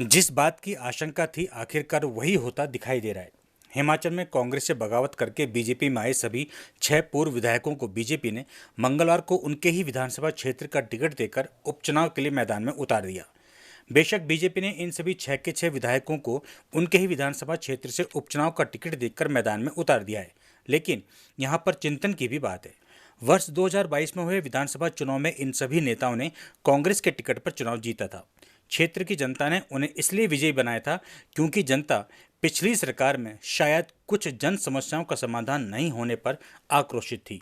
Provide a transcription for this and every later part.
जिस बात की आशंका थी आखिरकार वही होता दिखाई दे रहा है। हिमाचल में कांग्रेस से बगावत करके बीजेपी में आए सभी 6 पूर्व विधायकों को बीजेपी ने मंगलवार को उनके ही विधानसभा क्षेत्र का टिकट देकर उपचुनाव के लिए मैदान में उतार दिया। बेशक बीजेपी ने इन सभी 6 के 6 विधायकों को उनके ही विधानसभा क्षेत्र से उपचुनाव का टिकट देकर मैदान में उतार दिया है, लेकिन यहां पर चिंतन की भी बात है। वर्ष 2022 में हुए विधानसभा चुनाव में इन सभी नेताओं ने कांग्रेस के टिकट पर चुनाव जीता था। क्षेत्र की जनता ने उन्हें इसलिए विजयी बनाया था क्योंकि जनता पिछली सरकार में शायद कुछ जन समस्याओं का समाधान नहीं होने पर आक्रोशित थी।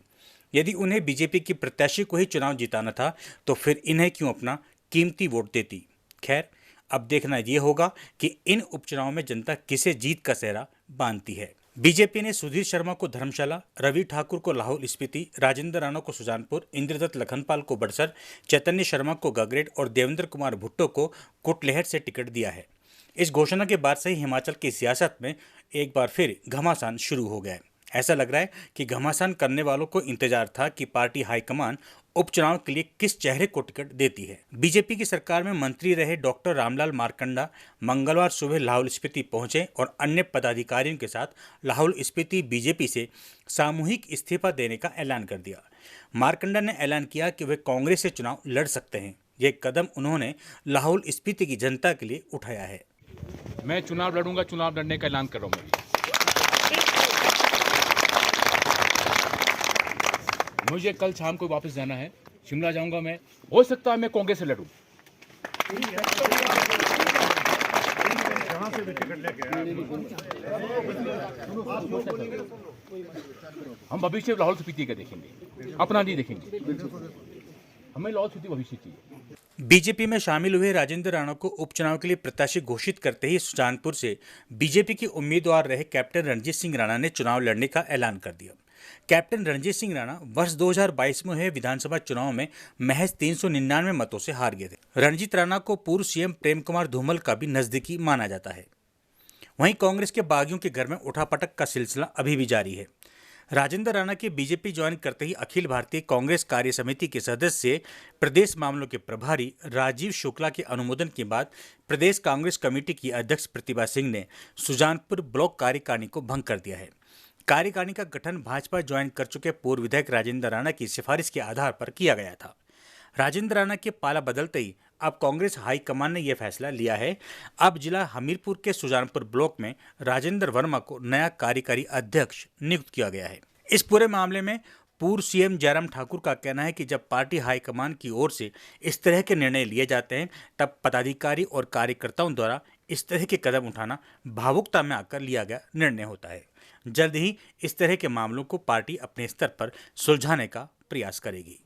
यदि उन्हें बीजेपी की प्रत्याशी को ही चुनाव जिताना था तो फिर इन्हें क्यों अपना कीमती वोट देती। खैर, अब देखना ये होगा कि इन उपचुनाव में जनता किसे जीत का सेहरा बांधती है। बीजेपी ने सुधीर शर्मा को धर्मशाला, रवि ठाकुर को लाहौल स्पीति, राजेंद्र राणा को सुजानपुर, इंद्रदत्त लखनपाल को बड़सर, चैतन्य शर्मा को गगरेट और देवेंद्र कुमार भुट्टो को कुटलैहड़ से टिकट दिया है। इस घोषणा के बाद से ही हिमाचल की सियासत में एक बार फिर घमासान शुरू हो गया है। ऐसा लग रहा है कि घमासान करने वालों को इंतजार था कि पार्टी हाईकमान उपचुनाव के लिए किस चेहरे को टिकट देती है। बीजेपी की सरकार में मंत्री रहे डॉक्टर रामलाल मारकंडा मंगलवार सुबह लाहौल स्पीति पहुंचे और अन्य पदाधिकारियों के साथ लाहौल स्पीति बीजेपी से सामूहिक इस्तीफा देने का ऐलान कर दिया। मारकंडा ने ऐलान किया कि वे कांग्रेस से चुनाव लड़ सकते हैं। ये कदम उन्होंने लाहौल स्पीति की जनता के लिए उठाया है। मैं चुनाव लड़ूंगा, चुनाव लड़ने का ऐलान कर रहा हूँ। मुझे कल शाम को वापस जाना है, शिमला जाऊंगा मैं। हो सकता है मैं कांग्रेस से लड़ूं। हम भविष्य लाहौल स्पीति का देखेंगे, अपना नहीं देखेंगे। हमें लाहौल स्पीति भविष्य चाहिए। बीजेपी में शामिल हुए राजेंद्र राणा को उपचुनाव के लिए प्रत्याशी घोषित करते ही सुजानपुर से बीजेपी के उम्मीदवार रहे कैप्टन रणजीत सिंह राणा ने चुनाव लड़ने का ऐलान कर दिया। कैप्टन रणजीत सिंह राणा वर्ष 2022 में हुए विधानसभा चुनाव में महज 399 मतों से हार गए थे। रणजीत राणा को पूर्व सीएम प्रेम कुमार धूमल का भी नजदीकी माना जाता है। वहीं कांग्रेस के बागियों के घर में उठापटक का सिलसिला अभी भी जारी है। राजेंद्र राणा के बीजेपी ज्वाइन करते ही अखिल भारतीय कांग्रेस कार्य समिति के सदस्य प्रदेश मामलों के प्रभारी राजीव शुक्ला के अनुमोदन के बाद प्रदेश कांग्रेस कमेटी की अध्यक्ष प्रतिभा सिंह ने सुजानपुर ब्लॉक कार्यकारिणी को भंग कर दिया है। कार्यकारिणी का गठन भाजपा ज्वाइन कर चुके पूर्व विधायक राजेंद्र राणा की सिफारिश के आधार पर किया गया था। राजेंद्र राणा के पाला बदलते ही अब कांग्रेस हाईकमान ने यह फैसला लिया है। अब जिला हमीरपुर के सुजानपुर ब्लॉक में राजेंद्र वर्मा को नया कार्यकारी अध्यक्ष नियुक्त किया गया है। इस पूरे मामले में पूर्व सीएम जयराम ठाकुर का कहना है कि जब पार्टी हाईकमान की ओर से इस तरह के निर्णय लिए जाते हैं तब पदाधिकारी और कार्यकर्ताओं द्वारा इस तरह के कदम उठाना भावुकता में आकर लिया गया निर्णय होता है। जल्द ही इस तरह के मामलों को पार्टी अपने स्तर पर सुलझाने का प्रयास करेगी।